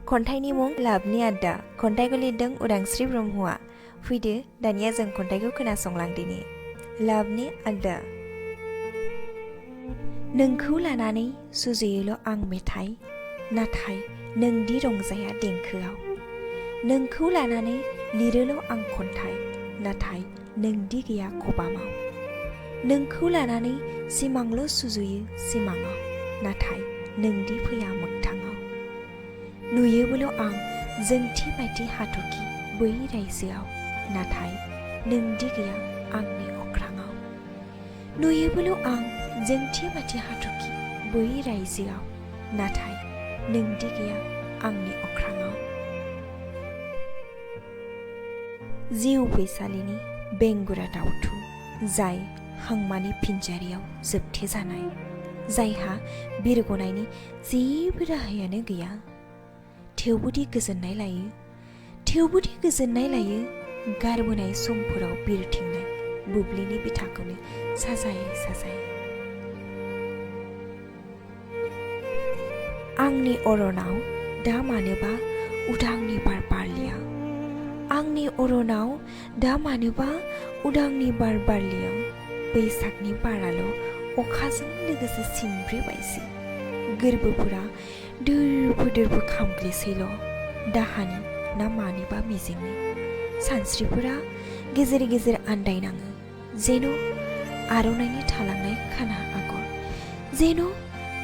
खन्थाइनि मुं लाभनि आड्डा। खन्थाइखौ लिरदों उदांस्रि ब्रह्मआ। फैदो दानिया जों खन्थाइखौ खोनासंलांदिनि। लाभनि आड्डा। नोंखौ लानानै सुजुयोल' आं मेथाइ, नाथाय नोंदि रंजाया देंखोआव। नोंखौ लानानै लिरोल' आं खन्थाइ, नाथाय नोंदि गैया खबामाव। नोंखौ लानानै सिमांल' सुजुयो सिमाङाव, नाथाय नोंदि फैया मोगथाङाव। नुयोबोल' आं जोंथि बायदि हाथरखि बै रायजोआव, नाथाय नोंदि गैया आंनि अख्राङाव। नुयोबोल' आं जोंथि बायदि हाथरखि बै रायजोआव, नाथाय नोंदि गैया आंनि अख्राङाव। जिउ फैसालिनि बेंगुरा दावथु, जाय हांमानि फिनजारियाव जोबथे जानाय, जायहा बिरग'नायनि जेबो राहायानो गैया। थेवबोदि गोजोननाय लायो, थेवबोदि गोजोननाय लायो, गारबोनाय समफोराव बिरथिंनाय बुब्लिनि बिथाखौनो साजायै साजायै। आंनि अरनाव दा मानोबा उदांनि बार बारलिया। आंनि अरनाव दा मानोबा उदांनि बार बारलिया। बैसागनि बाराल' अखाजों लोगोसे सिमब्रेबायसै। गोरबोफोरा दोरबो दोरबो खामग्लिसैल', दाहानि ना मानिबा मिजिंनि। सानस्रिफोरा गेजेर गेजेर आन्दायनाङो, जेन' आर'नाइनि थालांनाय खाना आगर, जेन'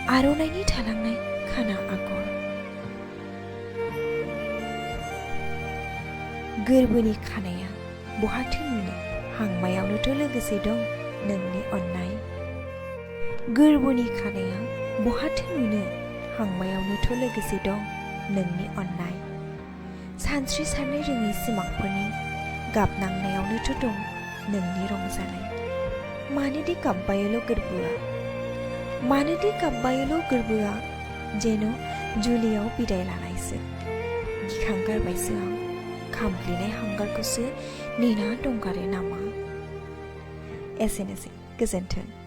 आर'नाइनि थालांनाय खाना आगर। गोरबोनि खानाया बहाथो नुनो, हांमायावनोथ' लोगोसे दं नोंनि अननाय। गोरबोनि खानाया बहाथो नुनो, हांमायावनोथ' लोगोसे दं नोंनि अननाय। सानस्रि सारनो रोङै सिमांफोरनि गाबनांनायावनोथ' दं नोंनि रंजानाय। मानोदि गाबबायोल' गोरबोआ, मानोदि गाबबायोल' गोरबोआ, जेन' जुलियाव बिदाय लानायसो। गिखांगारबायसो आं, खामग्लिनाय हांगारखौसो नेना दंगारो नामा। एसेनोसै, गोजोन्थों।